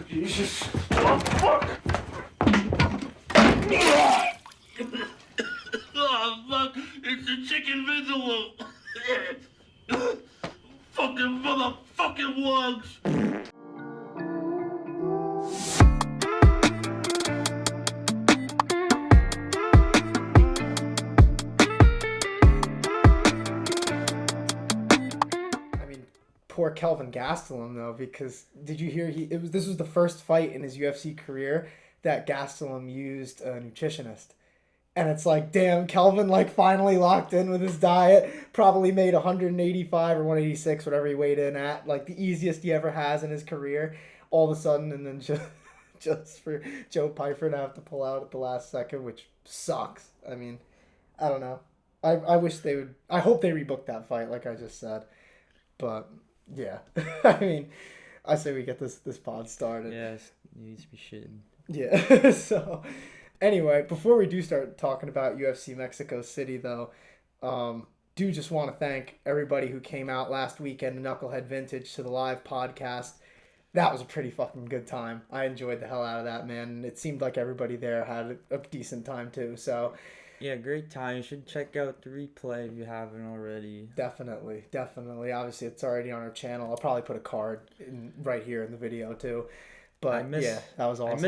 Jesus. Oh, fuck. Oh, fuck. It's the chicken vindaloo. Fucking motherfucking wugs. Poor Kelvin Gastelum though, because did you hear this was the first fight in his UFC career that Gastelum used a nutritionist. And it's like, damn, Kelvin like finally locked in with his diet, probably made 185 or 186, whatever he weighed in at, like the easiest he ever has in his career, all of a sudden, and then just for Joe Pyfer to have to pull out at the last second, which sucks. I mean, I don't know. I wish they would, I hope they rebook that fight, like I just said. But yeah, I mean, I say we get this pod started. Yes, you need to be shitting. Yeah. So, anyway, before we do start talking about UFC Mexico City, though, do just want to thank everybody who came out last weekend to Knucklehead Vintage to the live podcast. That was a pretty fucking good time. I enjoyed the hell out of that, man. It seemed like everybody there had a decent time too. So. Yeah, great time. You should check out the replay if you haven't already. Definitely. Obviously, it's already on our channel. I'll probably put a card right here in the video too. But yeah, that was awesome.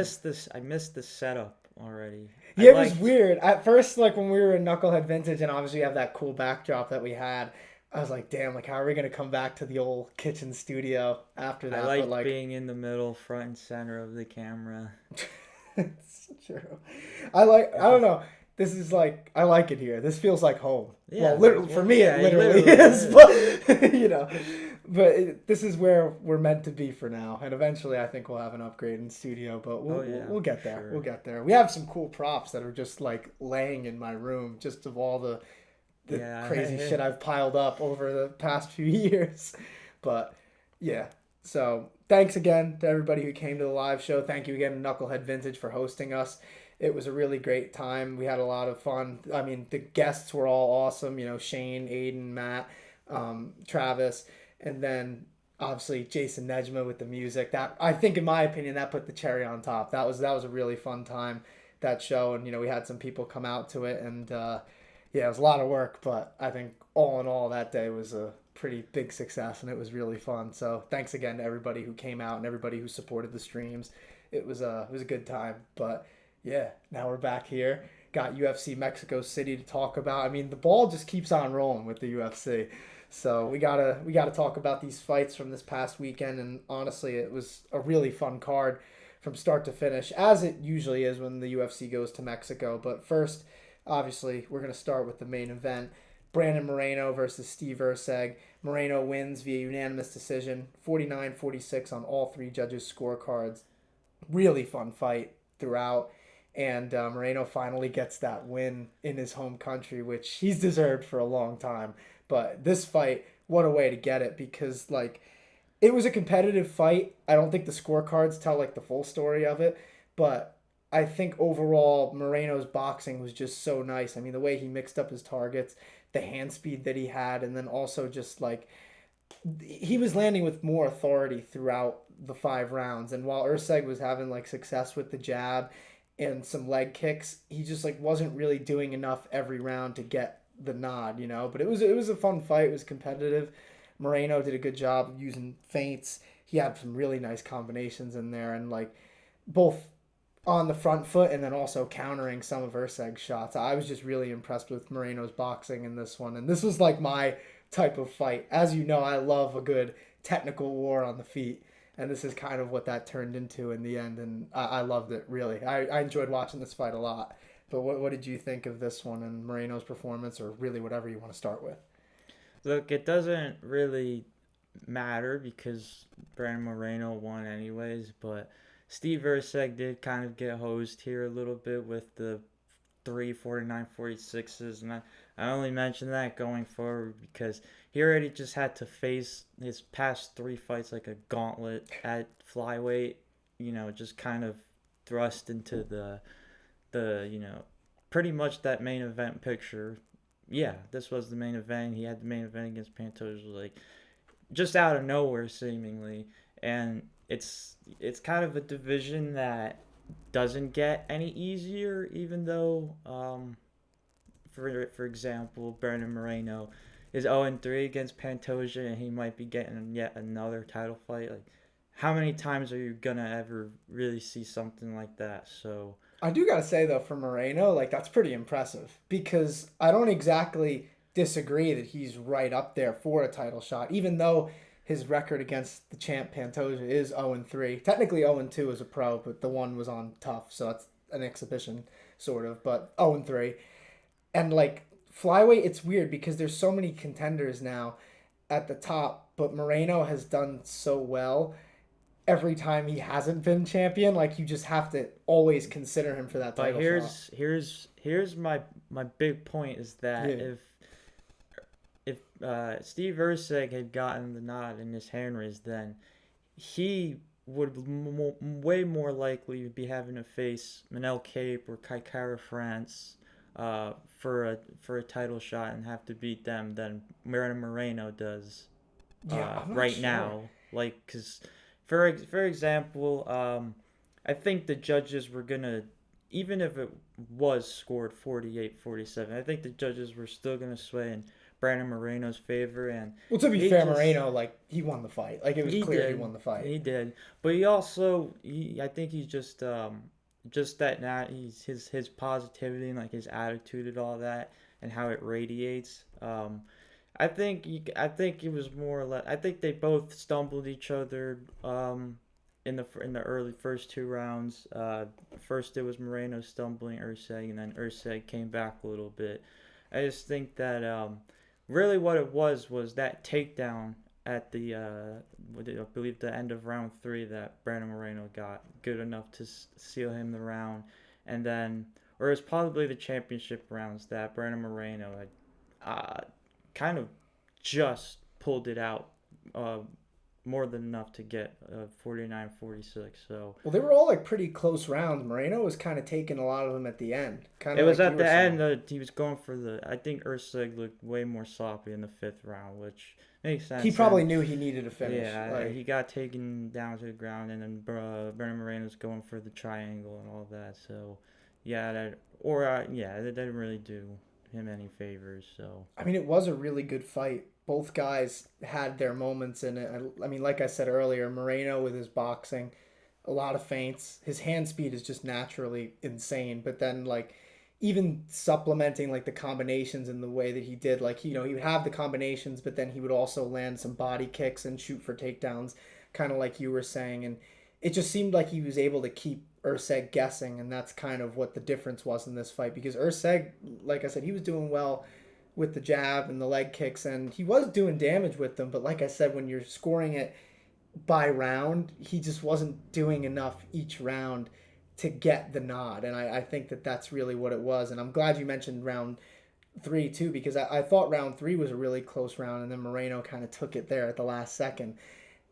I missed the setup already. Yeah, it was weird. At first, like when we were in Knucklehead Vintage and obviously we have that cool backdrop that we had, I was like, damn, like how are we going to come back to the old kitchen studio after that? I like being in the middle, front and center of the camera. It's true. I don't know. This is like, I like it here. This feels like home. Yeah, well, literally, for me, it literally is. But, you know, this is where we're meant to be for now. And eventually, I think we'll have an upgrade in studio. But we'll get there. Sure. We'll get there. We have some cool props that are just like laying in my room just of all the crazy shit I've piled up over the past few years. But, yeah. So, thanks again to everybody who came to the live show. Thank you again to Knucklehead Vintage for hosting us. It was a really great time. We had a lot of fun. I mean, the guests were all awesome. You know, Shane, Aiden, Matt, Travis, and then obviously Jason Nejma with the music. That, I think, in my opinion, that put the cherry on top. That was a really fun time, that show. And, you know, we had some people come out to it. And, yeah, it was a lot of work. But I think all in all, that day was a pretty big success. And it was really fun. So thanks again to everybody who came out and everybody who supported the streams. It was a good time. But yeah, now we're back here. Got UFC Mexico City to talk about. I mean, the ball just keeps on rolling with the UFC. So we gotta talk about these fights from this past weekend. And honestly, it was a really fun card from start to finish, as it usually is when the UFC goes to Mexico. But first, obviously, we're gonna start with the main event: Brandon Moreno versus Steve Erceg. Moreno wins via unanimous decision, 49-46 on all three judges' scorecards. Really fun fight throughout. And Moreno finally gets that win in his home country, which he's deserved for a long time. But this fight, what a way to get it, because like it was a competitive fight. I don't think the scorecards tell like the full story of it, but I think overall Moreno's boxing was just so nice. I mean, the way he mixed up his targets, the hand speed that he had, and then also just like he was landing with more authority throughout the 5 rounds. And while Erceg was having like success with the jab and some leg kicks, he just like wasn't really doing enough every round to get the nod, you know. But it was a fun fight. It was competitive. Moreno did a good job using feints. He had some really nice combinations in there, and like both on the front foot and then also countering some of Erceg's shots. I was just really impressed with Moreno's boxing in this one, and this was like my type of fight. As you know, I love a good technical war on the feet. And this is kind of what that turned into in the end. And I loved it, really. I enjoyed watching this fight a lot. But what did you think of this one and Moreno's performance, or really whatever you want to start with? Look, it doesn't really matter because Brandon Moreno won anyways. But Steve Erceg did kind of get hosed here a little bit with the 349-46s. And I only mention that going forward because he already just had to face his past 3 fights like a gauntlet at flyweight, you know, just kind of thrust into the you know, pretty much that main event picture. Yeah, this was the main event. He had the main event against Pantoja, like just out of nowhere seemingly. And it's kind of a division that doesn't get any easier, even though for example, Brandon Moreno is 0-3 against Pantoja, and he might be getting yet another title fight. Like, how many times are you gonna ever really see something like that? So I do gotta say though, for Moreno, like that's pretty impressive because I don't exactly disagree that he's right up there for a title shot, even though his record against the champ Pantoja is 0-3. Technically 0-2 as a pro, but the one was on tough, so that's an exhibition sort of, but 0-3. And like flyweight, it's weird because there's so many contenders now at the top, but Moreno has done so well every time he hasn't been champion. Like you just have to always consider him for that title shot. Here's my big point is that if Steve Erceg had gotten the nod in his hand raise, then he would way more likely be having to face Manel Cape or Kaikara France for a title shot and have to beat them than Moreno does right now. Like, because for example, I think the judges were gonna, even if it was scored 48-47, I think the judges were still gonna sway in Brandon Moreno's favor. And well, to be fair, Moreno, like, he won the fight. Like, it was clear he won the fight. He did, but he also, I think he's just that now he's his positivity and like his attitude and all that and how it radiates. I think it was more or less. I think they both stumbled each other in the early first two rounds. First it was Moreno stumbling Erceg, and then Erceg came back a little bit. I just think that really what it was that takedown at the I believe the end of round 3 that Brandon Moreno got good enough to seal him the round, and then or it was probably the championship rounds that Brandon Moreno had kind of just pulled it out more than enough to get 49-46. So well, they were all like pretty close rounds. Moreno was kind of taking a lot of them at the end. It was like at the end he was going for the. I think Erceg looked way more sloppy in the 5th round, which makes sense. He probably knew he needed a finish. Yeah, he got taken down to the ground, and then Brandon Moreno's going for the triangle and all that. So yeah, that didn't really do him any favors. So I mean, it was a really good fight. Both guys had their moments in it. I mean, like I said earlier, Moreno with his boxing, a lot of feints. His hand speed is just naturally insane. But then, like, even supplementing, like, the combinations in the way that he did, like, you know, he would have the combinations, but then he would also land some body kicks and shoot for takedowns, kind of like you were saying. And it just seemed like he was able to keep Erceg guessing, and that's kind of what the difference was in this fight. Because Erceg, like I said, he was doing well with the jab and the leg kicks, and he was doing damage with them, but like I said, when you're scoring it by round, he just wasn't doing enough each round to get the nod, and I think that that's really what it was. And I'm glad you mentioned round 3 too, because I thought round 3 was a really close round, and then Moreno kind of took it there at the last second.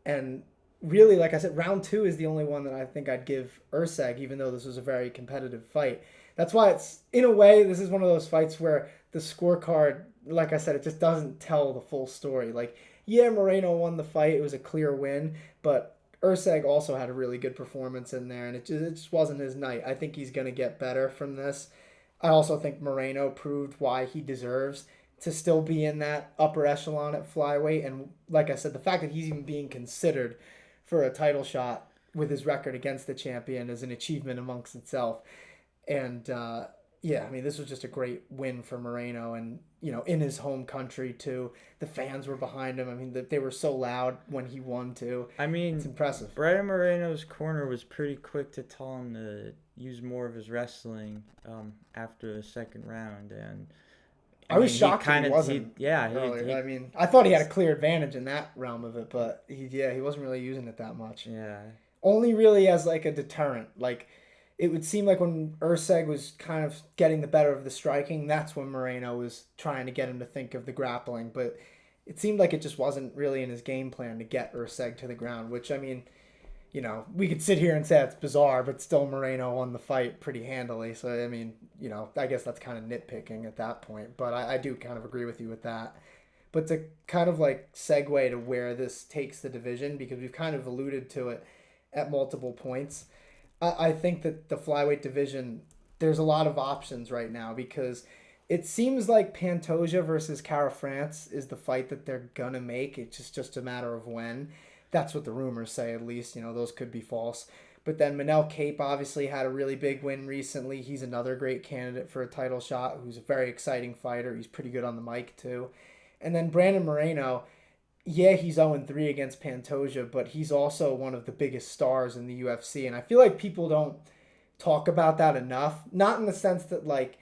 And really, like I said, round 2 is the only one that I think I'd give Erceg, even though this was a very competitive fight. That's why it's, in a way, this is one of those fights where the scorecard, like I said, it just doesn't tell the full story. Like, yeah, Moreno won the fight. It was a clear win, but Erceg also had a really good performance in there, and it just wasn't his night. I think he's going to get better from this. I also think Moreno proved why he deserves to still be in that upper echelon at flyweight. And like I said, the fact that he's even being considered for a title shot with his record against the champion is an achievement amongst itself. And yeah, I mean, this was just a great win for Moreno, and, you know, in his home country too. The fans were behind him. I mean, they were so loud when he won too. I mean, it's impressive. Brandon Moreno's corner was pretty quick to tell him to use more of his wrestling after the second round, and I was shocked he wasn't. I mean, I thought he had a clear advantage in that realm of it, but he wasn't really using it that much. Yeah, only really as like a deterrent. Like, it would seem like when Erceg was kind of getting the better of the striking, that's when Moreno was trying to get him to think of the grappling. But it seemed like it just wasn't really in his game plan to get Erceg to the ground, which, I mean, you know, we could sit here and say it's bizarre, but still Moreno won the fight pretty handily. So, I mean, you know, I guess that's kind of nitpicking at that point. But I do kind of agree with you with that. But to kind of like segue to where this takes the division, because we've kind of alluded to it, at multiple points. I think that the flyweight division, there's a lot of options right now because it seems like Pantoja versus Kara France is the fight that they're going to make. It's just a matter of when. That's what the rumors say, at least. Those could be false. But then Manel Kape obviously had a really big win recently. He's another great candidate for a title shot who's a very exciting fighter. He's pretty good on the mic, too. And then Brandon Moreno, yeah, he's 0-3 against Pantoja, but he's also one of the biggest stars in the UFC. And I feel like people don't talk about that enough. Not in the sense that, like,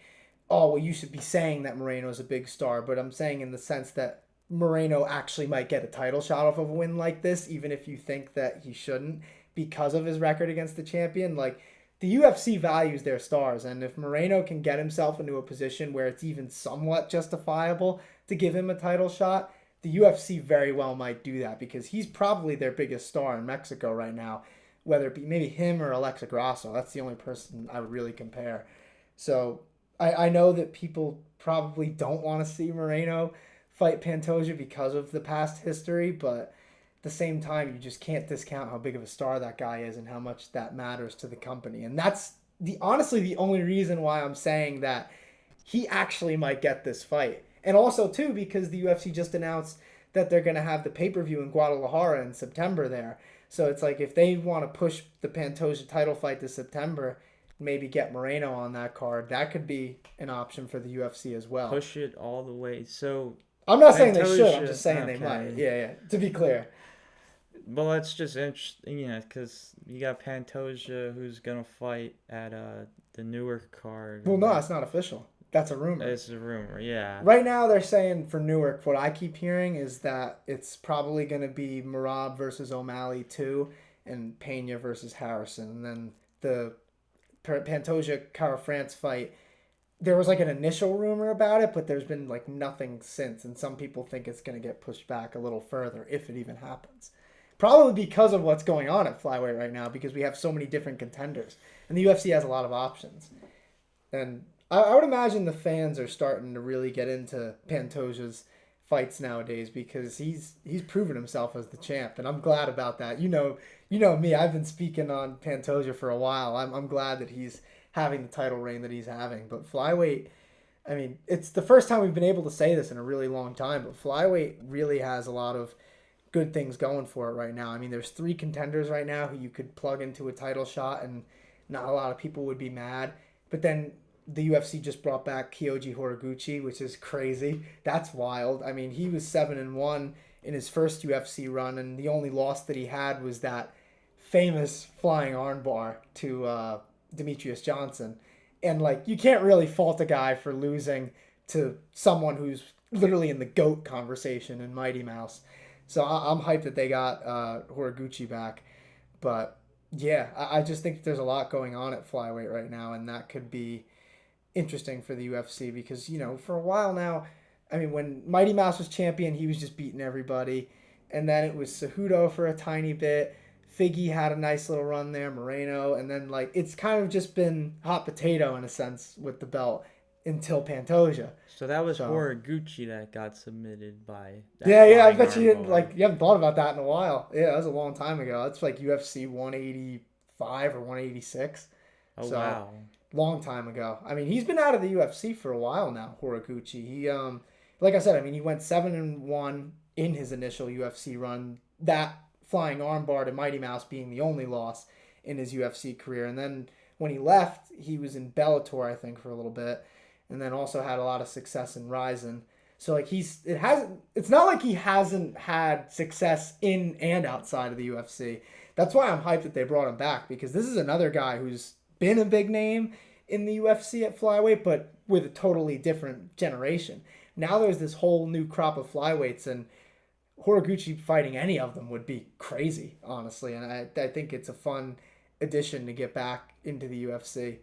oh, well, you should be saying that Moreno's a big star, but I'm saying in the sense that Moreno actually might get a title shot off of a win like this, even if you think that he shouldn't, because of his record against the champion. Like, the UFC values their stars, and if Moreno can get himself into a position where it's even somewhat justifiable to give him a title shot, the UFC very well might do that, because he's probably their biggest star in Mexico right now, whether it be maybe him or Alexa Grasso. That's the only person I would really compare. So I know that people probably don't want to see Moreno fight Pantoja because of the past history, but the same time, you just can't discount how big of a star that guy is and how much that matters to the company. And that's honestly the only reason why I'm saying that he actually might get this fight. And also, too, because the UFC just announced that they're going to have the pay-per-view in Guadalajara in September there. So it's like if they want to push the Pantoja title fight to September, maybe get Moreno on that card, that could be an option for the UFC as well. Push it all the way. So I'm not saying they should. I'm just saying they might. Yeah. To be clear. Well, that's just interesting, because you got Pantoja who's going to fight at the Newark card. Well, no, it's not official. That's a rumor. It's a rumor, yeah. Right now, they're saying for Newark, what I keep hearing is that it's probably going to be Merab versus O'Malley 2 and Pena versus Harrison. And then the Pantoja-Kara France fight, there was like an initial rumor about it, but there's been like nothing since. And some people think it's going to get pushed back a little further if it even happens. Probably because of what's going on at flyweight right now, because we have so many different contenders. And the UFC has a lot of options. And I would imagine the fans are starting to really get into Pantoja's fights nowadays, because he's proven himself as the champ, and I'm glad about that. You know me, I've been speaking on Pantoja for a while. I'm glad that he's having the title reign that he's having. But flyweight, I mean, it's the first time we've been able to say this in a really long time, but flyweight really has a lot of good things going for it right now. I mean, there's 3 contenders right now who you could plug into a title shot, and not a lot of people would be mad. But then the UFC just brought back Kyoji Horiguchi, which is crazy. That's wild. I mean, he was 7-1 in his first UFC run, and the only loss that he had was that famous flying armbar to Demetrius Johnson. And, like, you can't really fault a guy for losing to someone who's literally in the GOAT conversation in Mighty Mouse. So I'm hyped that they got Horiguchi back. But, yeah, I just think there's a lot going on at flyweight right now, and that could be interesting for the UFC because, for a while now, I mean, when Mighty Mouse was champion, he was just beating everybody. And then it was Cejudo for a tiny bit. Figgy had a nice little run there, Moreno. And then, like, it's kind of just been hot potato in a sense with the belt until Pantoja. So that was Horiguchi that got submitted by that. Yeah, I bet you haven't thought about that in a while. Yeah, that was a long time ago. That's like UFC 185 or 186. Oh, wow. Long time ago. I mean, he's been out of the UFC for a while now, Horiguchi. He, like I said, I mean, he went 7-1 in his initial UFC run. That flying armbar to Mighty Mouse being the only loss in his UFC career. And then when he left, he was in Bellator, I think, for a little bit. And then also had a lot of success in Ryzen. So, like, it's not like he hasn't had success in and outside of the UFC. That's why I'm hyped that they brought him back, because this is another guy who's been a big name in the UFC at flyweight, but with a totally different generation. Now there's this whole new crop of flyweights, and Horiguchi fighting any of them would be crazy, honestly. And I think it's a fun addition to get back into the UFC.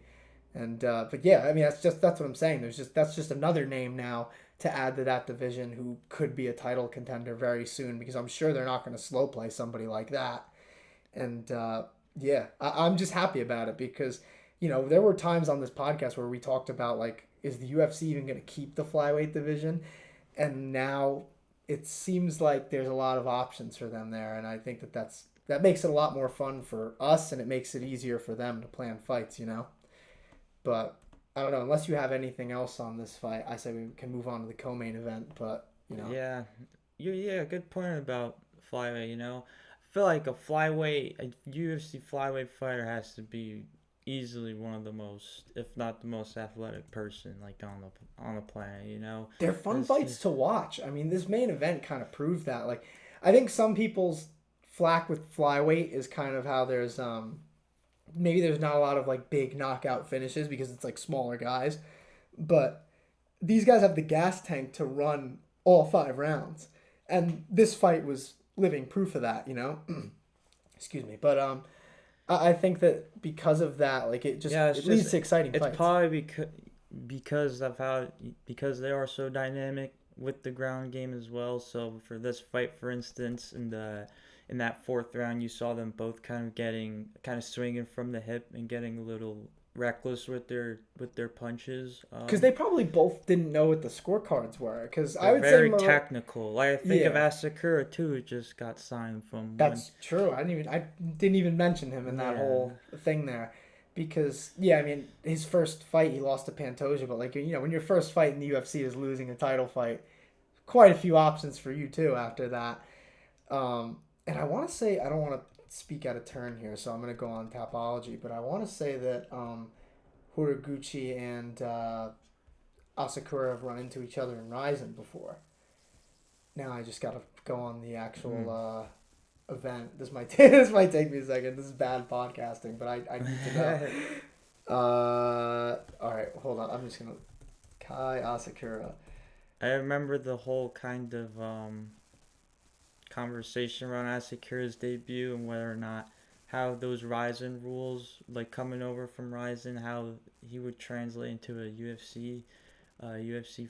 And but yeah, I mean, that's what I'm saying. That's just another name now to add to that division who could be a title contender very soon, because I'm sure they're not going to slow play somebody like that. And yeah, I'm just happy about it because, there were times on this podcast where we talked about, like, is the UFC even going to keep the flyweight division? And now it seems like there's a lot of options for them there. And I think that that's that makes it a lot more fun for us, and it makes it easier for them to plan fights, But I don't know, unless you have anything else on this fight, I say we can move on to the co-main event, but, Yeah, yeah, good point about flyweight, I feel like a UFC flyweight fighter has to be easily one of the most, if not the most athletic person like on the planet. They're fun It's fights just- to watch. I mean, this main event kind of proved that. Like, I think some people's flack with flyweight is kind of how there's maybe there's not a lot of like big knockout finishes because it's like smaller guys, but these guys have the gas tank to run all 5 rounds, and this fight was living proof of that. Excuse me, but I think that because of that, like it leads to exciting It's fights. probably because they are so dynamic with the ground game as well. So for this fight, for instance, in that 4th round, you saw them both kind of swinging from the hip and getting a little reckless with their punches. Because they probably both didn't know what the scorecards were. Because I They're would very say technical. Like I think of Yeah. Asakura too, who just got signed from. That's true. I didn't even mention him in that Yeah. whole thing there, because I mean, his first fight he lost to Pantoja, but like when your first fight in the UFC is losing a title fight, quite a few options for you too after that. And I want to say, I don't want to speak out of turn here, so I'm going to go on Tapology, but I want to say that Horiguchi and Asakura have run into each other in Ryzen before. Now I just got to go on the actual event. This might take me a second. This is bad podcasting, but I need to know. All right, hold on. I'm just going to... Kai Asakura. I remember the whole kind of conversation around Asakura's debut and whether or not how those Ryzen rules, like coming over from Ryzen, how he would translate into a UFC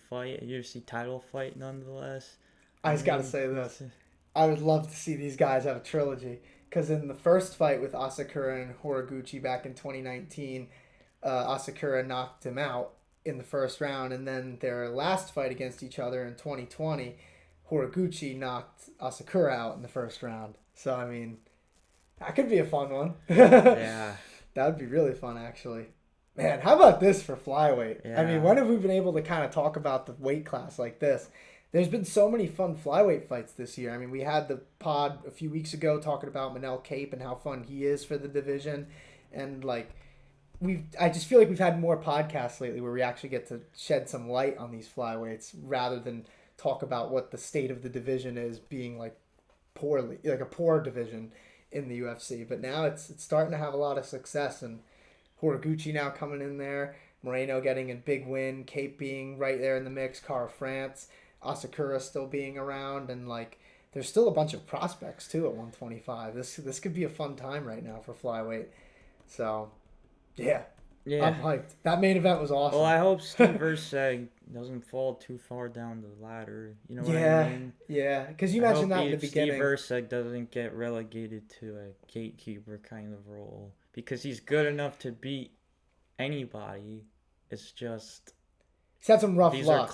fight, a UFC title fight nonetheless. I just got to say this. I would love to see these guys have a trilogy, because in the first fight with Asakura and Horiguchi back in 2019, Asakura knocked him out in the first round, and then their last fight against each other in 2020, Horiguchi knocked Asakura out in the first round. So, I mean, that could be a fun one. Yeah. That would be really fun, actually. Man, how about this for flyweight? Yeah. I mean, when have we been able to kind of talk about the weight class like this? There's been so many fun flyweight fights this year. I mean, we had the pod a few weeks ago talking about Manel Cape and how fun he is for the division. And, like, I just feel like we've had more podcasts lately where we actually get to shed some light on these flyweights rather than talk about what the state of the division is being, like, poorly, like a poor division in the UFC. But now it's starting to have a lot of success, and Horiguchi now coming in there, Moreno getting a big win, Cape being right there in the mix, Cara France, Asakura still being around, and like there's still a bunch of prospects too at 125. This could be a fun time right now for flyweight. So, yeah. I'm hyped. That main event was awesome. Well, I hope Steve Erceg doesn't fall too far down the ladder. You know what I mean? Yeah, because you mentioned that in the beginning. Steve Erceg doesn't get relegated to a gatekeeper kind of role, because he's good enough to beat anybody. It's just He's had some rough these luck.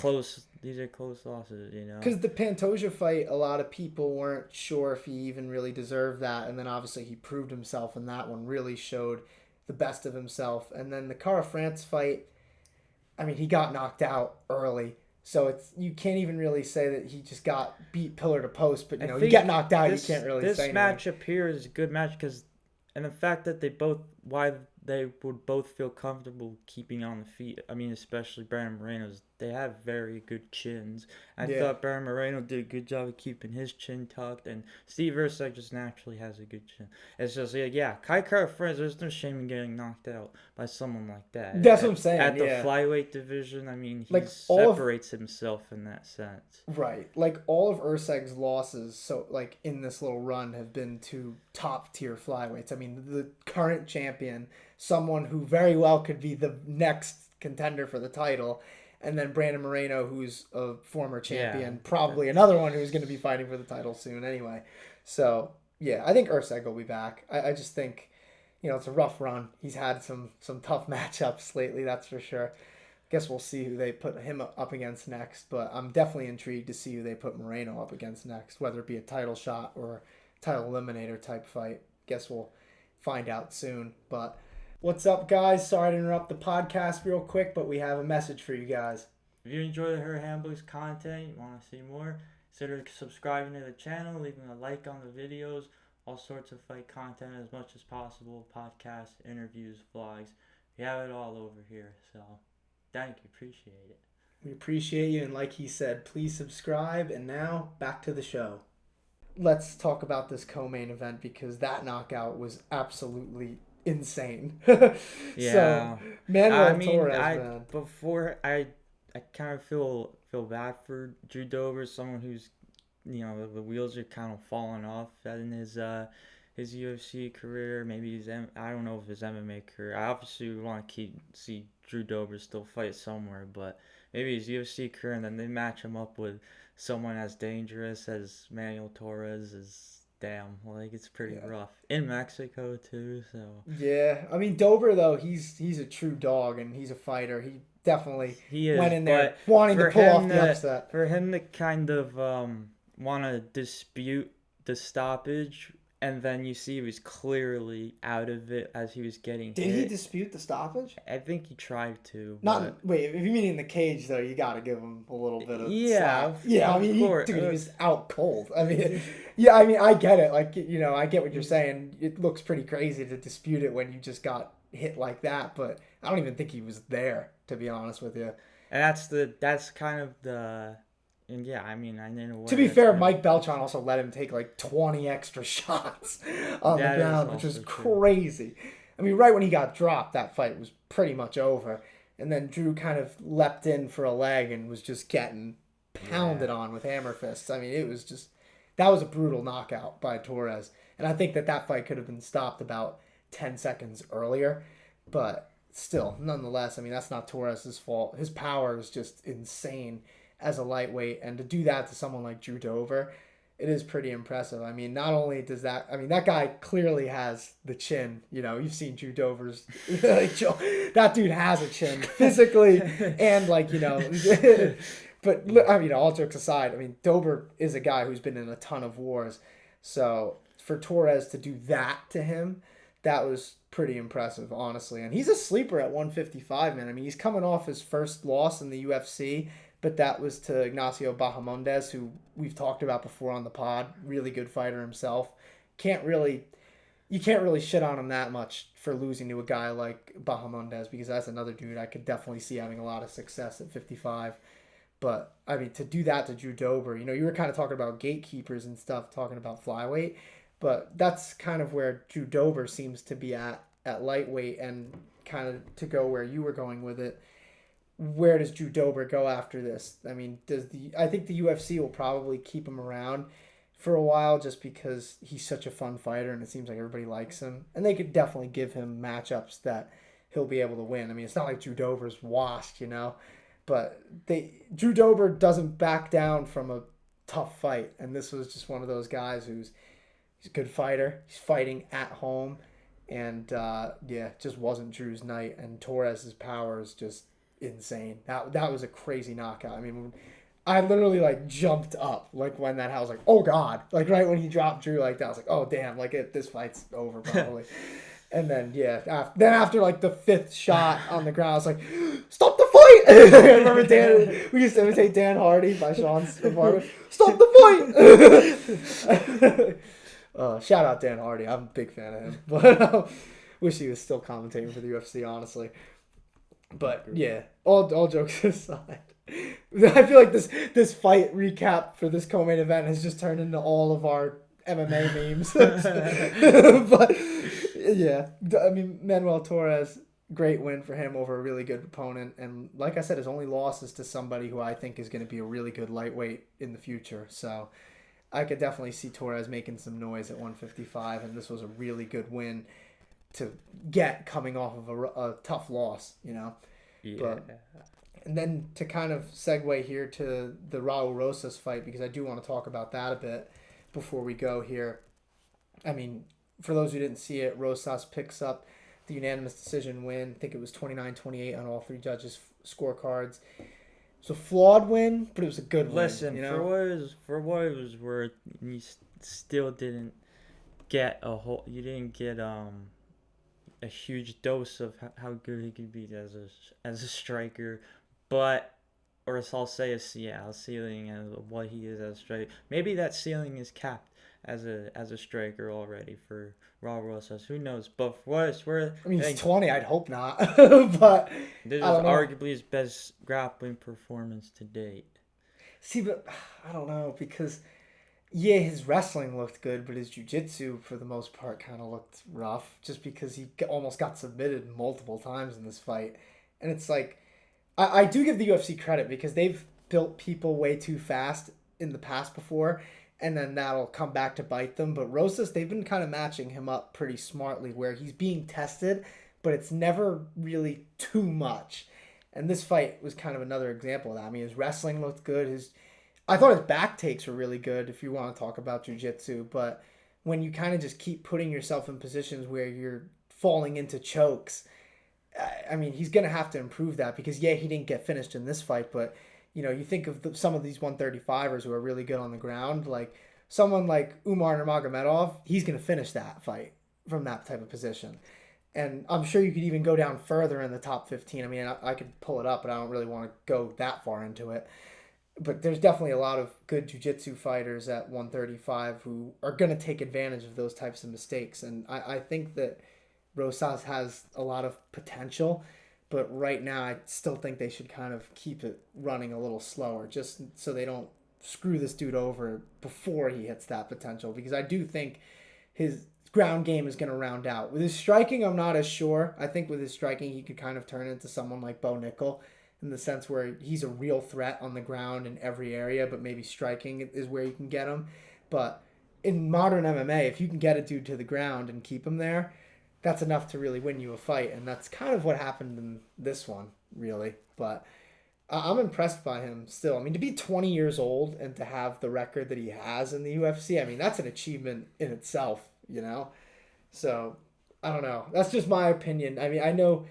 These are close losses, Because the Pantoja fight, a lot of people weren't sure if he even really deserved that, and then obviously he proved himself in that one. Really showed the best of himself. And then the Cara France fight, I mean, he got knocked out early, so you can't even really say that he just got beat pillar to post. But you get knocked out, you can't really say this matchup here is a good match and the fact that they would both feel comfortable keeping on the feet. I mean, especially Brandon Moreno's. They have very good chins. I thought Brandon Moreno did a good job of keeping his chin tucked, and Steve Erceg just naturally has a good chin. It's just, Kai Cara France, there's no shame in getting knocked out by someone like that. That's what I'm saying, At the flyweight division, I mean, he separates himself in that sense. Right. Like, all of Erceg's losses, so, like, in this little run have been to top-tier flyweights. I mean, the current champion, someone who very well could be the next contender for the title, and then Brandon Moreno, who's a former champion, probably another one who's going to be fighting for the title soon anyway. So, yeah, I think Erceg will be back. I just think, it's a rough run. He's had some tough matchups lately, that's for sure. Guess we'll see who they put him up against next, but I'm definitely intrigued to see who they put Moreno up against next, whether it be a title shot or title eliminator type fight. Guess we'll find out soon. But what's up, guys? Sorry to interrupt the podcast real quick, but we have a message for you guys. If you enjoy her Hamburg's content, you want to see more, consider subscribing to the channel, leaving a like on the videos, all sorts of fight content as much as possible, podcasts, interviews, vlogs. We have it all over here, so thank you, appreciate it. We appreciate you, and like he said, please subscribe. And now, back to the show. Let's talk about this co-main event because that knockout was absolutely insane. Yeah. So, Manuel Torres, man. I kind of feel bad for Drew Dober, someone who's, the wheels are kind of falling off in his UFC career. Maybe I don't know if his MMA career. I obviously want to see Drew Dober still fight somewhere, but maybe his UFC career, and then they match him up with someone as dangerous as Manuel Torres is. Damn, like it's pretty rough in Mexico too. So yeah, I mean Dober though, he's a true dog and he's a fighter. He definitely went in there wanting to pull off the upset. For him to kind of want to dispute the stoppage, and then you see he was clearly out of it as he was getting hit. Did he dispute the stoppage? I think he tried to. Wait, if you mean in the cage though, you got to give him a little bit of slack. Yeah, I mean, he was out cold. I mean, I get it. Like, I get what you're saying. It looks pretty crazy to dispute it when you just got hit like that, but I don't even think he was there, to be honest with you. And that's kind of the. And yeah, I mean, I know. To be fair, Mike Beltran also let him take like 20 extra shots on the ground, which was crazy. I mean, right when he got dropped, that fight was pretty much over. And then Drew kind of leapt in for a leg and was just getting pounded on with hammer fists. I mean, that was a brutal knockout by Torres. And I think that fight could have been stopped about 10 seconds earlier. But still, nonetheless, I mean, that's not Torres' fault. His power is just insane as a lightweight, and to do that to someone like Drew Dober, it is pretty impressive. I mean, not only does that, I mean, that guy clearly has the chin. You've seen Drew Dober's, that dude has a chin physically, and but I mean, all jokes aside, I mean, Dober is a guy who's been in a ton of wars, so for Torres to do that to him, that was pretty impressive, honestly. And he's a sleeper at 155, man. I mean, he's coming off his first loss in the UFC. But that was to Ignacio Bahamondes, who we've talked about before on the pod. Really good fighter himself. You can't really shit on him that much for losing to a guy like Bahamondes, because that's another dude I could definitely see having a lot of success at 55. But, I mean, to do that to Drew Dober, you were kind of talking about gatekeepers and stuff, talking about flyweight. But that's kind of where Drew Dober seems to be at lightweight, and kind of to go where you were going with it. Where does Drew Dober go after this? I mean, I think the UFC will probably keep him around for a while just because he's such a fun fighter and it seems like everybody likes him. And they could definitely give him matchups that he'll be able to win. I mean, it's not like Drew Dober's washed, but Drew Dober doesn't back down from a tough fight. And this was just one of those guys he's a good fighter. He's fighting at home. And, it just wasn't Drew's night. And Torres' power is just insane. That was a crazy knockout. I mean, I literally jumped up when that happened. I was like, oh god, right when he dropped Drew like that, I was like, oh damn, this fight's over probably. And then after the fifth shot on the ground, I was like, stop the fight. I remember we used to imitate Dan Hardy by Sean's apartment. Stop the fight. Shout out Dan Hardy. I'm a big fan of him, but wish he was still commentating for the UFC, honestly. But yeah, all jokes aside, I feel like this fight recap for this co-main event has just turned into all of our MMA memes. But yeah, I mean, Manuel Torres, great win for him over a really good opponent, and like I said, his only loss is to somebody who I think is going to be a really good lightweight in the future. So I could definitely see Torres making some noise at 155, and this was a really good win to get coming off of a tough loss, Yeah. And then to kind of segue here to the Raul Rosas fight, because I do want to talk about that a bit before we go here. I mean, for those who didn't see it, Rosas picks up the unanimous decision win. I think it was 29-28 on all three judges' scorecards. It's a flawed win, but it was a good win. Listen, for what it was worth, he still didn't get a huge dose of how good he could be as a striker, but or else I'll say a ceiling of what he is as a striker. Maybe that ceiling is capped as a striker already for Rosas. Who knows? But for what it's worth, I mean, he's 20. I'd hope not, but this is I don't know. arguably his best grappling performance to date. See, but I don't know because yeah, his wrestling looked good, but his jiu-jitsu for the most part kind of looked rough just because he almost got submitted multiple times in this fight. And it's like, I do give the UFC credit because they've built people way too fast in the past before, and then that'll come back to bite them. But Rosas, they've been kind of matching him up pretty smartly where he's being tested, but it's never really too much. And this fight was kind of another example of that. I mean, his wrestling looked good. I thought his back takes were really good if you want to talk about jiu-jitsu, but when you kind of just keep putting yourself in positions where you're falling into chokes, I mean, he's going to have to improve that because, yeah, he didn't get finished in this fight, but, you know, you think of some of these 135ers who are really good on the ground, like someone like Umar Nurmagomedov, he's going to finish that fight from that type of position. And I'm sure you could even go down further in the top 15. I mean, I could pull it up, but I don't really want to go that far into it. But there's definitely a lot of good jiu-jitsu fighters at 135 who are going to take advantage of those types of mistakes. And I think that Rosas has a lot of potential, but right now I still think they should kind of keep it running a little slower just so they don't screw this dude over before he hits that potential, because I do think his ground game is going to round out. With his striking, I'm not as sure. I think with his striking, he could kind of turn into someone like Bo Nickel in the sense where he's a real threat on the ground in every area, but maybe striking is where you can get him. But in modern MMA, if you can get a dude to the ground and keep him there, that's enough to really win you a fight. And that's kind of what happened in this one, really. But I'm impressed by him still. I mean, to be 20 years old and to have the record that he has in the UFC, I mean, that's an achievement in itself, you know? So, I don't know. That's just my opinion. I mean, I know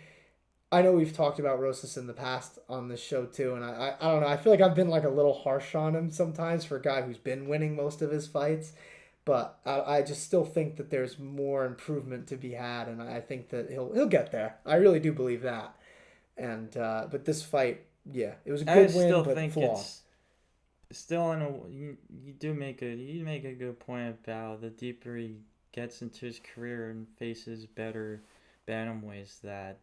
we've talked about Rosas in the past on this show too, and I don't know. I feel like I've been like a little harsh on him sometimes for a guy who's been winning most of his fights, but I just still think that there's more improvement to be had, and I think that he'll get there. I really do believe that. And but this fight, yeah, it was a good win, but flawed. Still you make a good point about the deeper he gets into his career and faces better bantamweights, that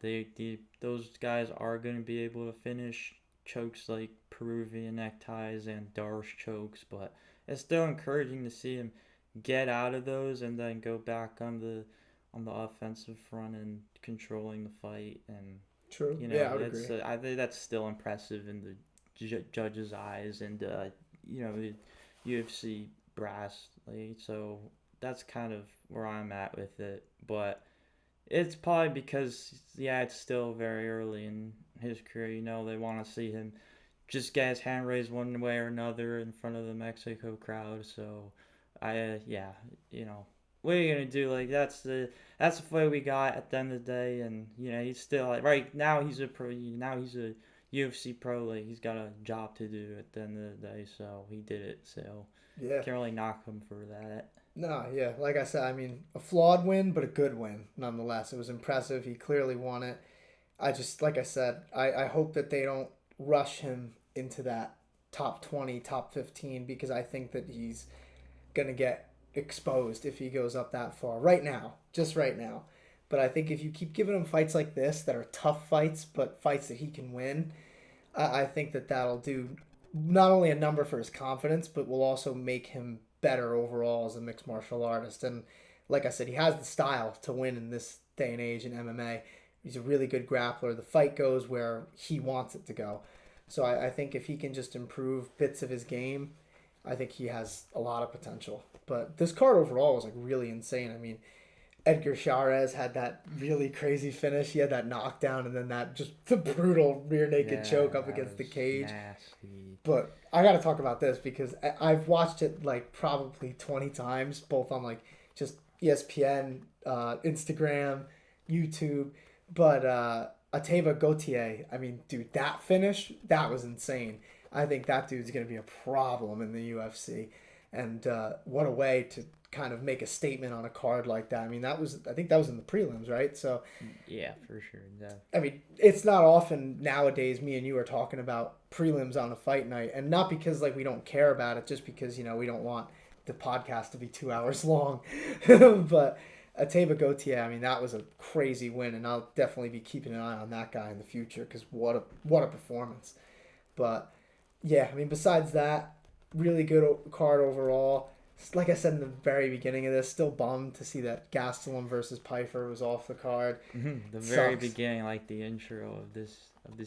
those guys are going to be able to finish chokes like Peruvian neckties and Darce chokes, but it's still encouraging to see him get out of those and then go back on the offensive front and controlling the fight. And true, you know, yeah, I would agree. I think that's still impressive in the judges' eyes and you know, the UFC brass. Like, so that's kind of where I'm at with it, but it's probably because, yeah, it's still very early in his career. You know, they want to see him just get his hand raised one way or another in front of the Mexico crowd. So, yeah, you know, what are you gonna do? Like, that's the fight we got at the end of the day. And you know, he's still like, right now he's a pro. Now he's a UFC pro. Like, he's got a job to do at the end of the day. So he did it. So yeah, can't really knock him for that. No, yeah, like I said, I mean, a flawed win, but a good win nonetheless. It was impressive. He clearly won it. I just, like I said, I hope that they don't rush him into that top 20, top 15, because I think that he's going to get exposed if he goes up that far. Right now, just right now. But I think if you keep giving him fights like this that are tough fights, but fights that he can win, I think that that'll do not only a number for his confidence, but will also make him better overall as a mixed martial artist. And like I said, he has the style to win in this day and age in MMA. He's a really good grappler. The fight goes where he wants it to go. So I think if he can just improve bits of his game, I think he has a lot of potential. But this card overall was like really insane. I mean, Edgar Chairez had that really crazy finish. He had that knockdown and then that just the brutal rear naked choke up against the cage. Nasty. But I got to talk about this because I've watched it like probably 20 times, both on like just ESPN, Instagram, YouTube. But Ateva Gautier, I mean, dude, that finish, that was insane. I think that dude's going to be a problem in the UFC. And what a way to kind of make a statement on a card like that. I mean, I think that was in the prelims, right? So yeah, for sure. I mean, it's not often nowadays me and you are talking about prelims on a fight night, and not because like we don't care about it, just because, you know, we don't want the podcast to be 2 hours long. But Ateba Gautier, I mean, that was a crazy win, and I'll definitely be keeping an eye on that guy in the future, because what a performance. But yeah, I mean, besides that, really good card overall. Like I said in the very beginning of this, still bummed to see that Gastelum versus Pyfer was off the card. The very beginning, like the intro of this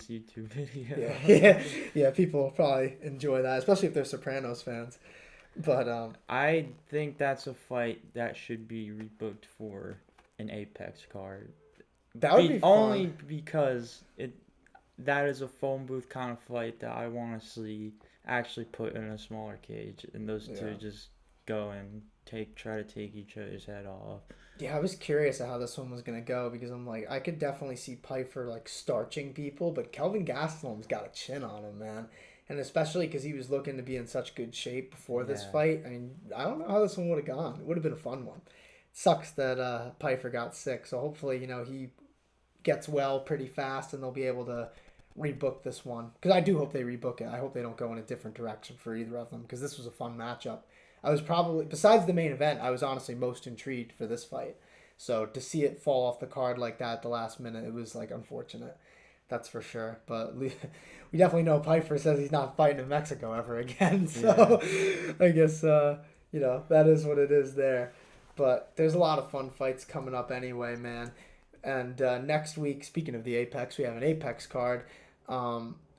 YouTube video. Yeah, people will probably enjoy that, especially if they're Sopranos fans. But I think that's a fight that should be rebooked for an Apex card. That would be fun. Only because that is a phone booth kind of fight that I want to see actually put in a smaller cage, and those two just go and try to take each other's head off. Yeah, I was curious at how this one was gonna go, because I'm like, I could definitely see Pyfer like starching people, but Kelvin Gastelum's got a chin on him, man, and especially because he was looking to be in such good shape before this fight. I mean, I don't know how this one would have gone. It would have been a fun one. Sucks that Pyfer got sick, so hopefully, you know, he gets well pretty fast and they'll be able to rebook this one, because I do hope they rebook it. I hope they don't go in a different direction for either of them, because this was a fun matchup. I was probably, besides the main event, I was honestly most intrigued for this fight. So to see it fall off the card like that at the last minute, it was like unfortunate. That's for sure. But we definitely know Pyfer says he's not fighting in Mexico ever again. So I guess, you know, that is what it is there. But there's a lot of fun fights coming up anyway, man. And next week, speaking of the Apex, we have an Apex card.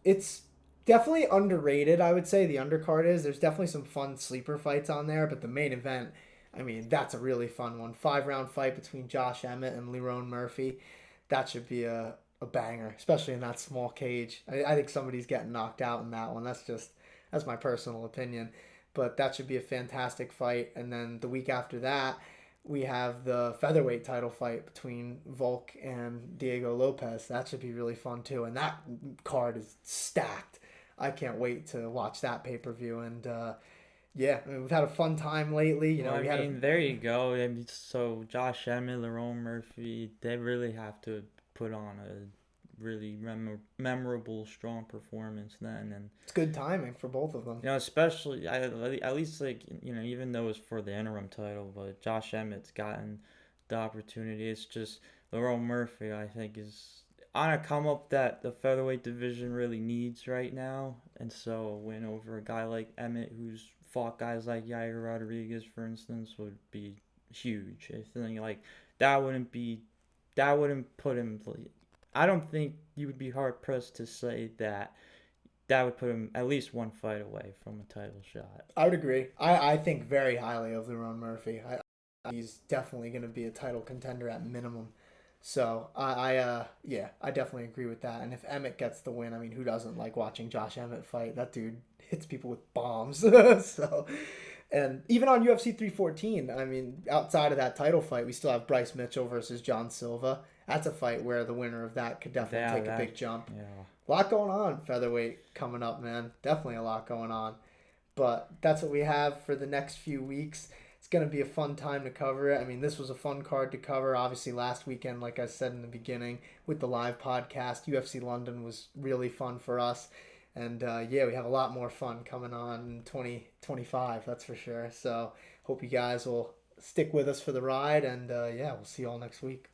It's definitely underrated, I would say. The undercard is. There's definitely some fun sleeper fights on there, but the main event, I mean, that's a really fun one. 5-round fight between Josh Emmett and Lerone Murphy. That should be a banger, especially in that small cage. I think somebody's getting knocked out in that one. That's my personal opinion. But that should be a fantastic fight. And then the week after that, we have the featherweight title fight between Volk and Diego Lopez. That should be really fun too. And that card is stacked. I can't wait to watch that pay-per-view. And yeah, I mean, we've had a fun time lately. You know, there you go. I mean, so Josh Emmett, Lerone Murphy, they really have to put on a really memorable, strong performance then. And it's good timing for both of them. You know, especially at least, like, you know, even though it's for the interim title, but Josh Emmett's gotten the opportunity. It's just Lerone Murphy, I think, is on a come up that the featherweight division really needs right now. And so a win over a guy like Emmett, who's fought guys like Yair Rodriguez, for instance, would be huge. I think like that wouldn't put him. I don't think you would be hard pressed to say that would put him at least one fight away from a title shot. I would agree. I think very highly of Lerone Murphy. He's definitely going to be a title contender at minimum. So I definitely agree with that. And if Emmett gets the win, I mean, who doesn't like watching Josh Emmett fight? That dude hits people with bombs. So, and even on UFC 314, I mean, outside of that title fight, we still have Bryce Mitchell versus John Silva. That's a fight where the winner of that could definitely take a big jump. Yeah. A lot going on, featherweight coming up, man. Definitely a lot going on. But that's what we have for the next few weeks. It's going to be a fun time to cover it. I mean, this was a fun card to cover. Obviously, last weekend, like I said in the beginning, with the live podcast, UFC London was really fun for us. And, yeah, we have a lot more fun coming on in 2025, that's for sure. So, hope you guys will stick with us for the ride. And, yeah, we'll see you all next week.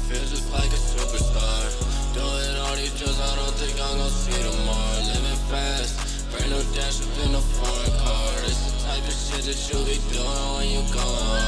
Feel just like a superstar. Doing all these drugs, I don't think I'm gonna see tomorrow. Living fast, brand new dash up in a foreign car. It's the type of shit that you be doing when you gone.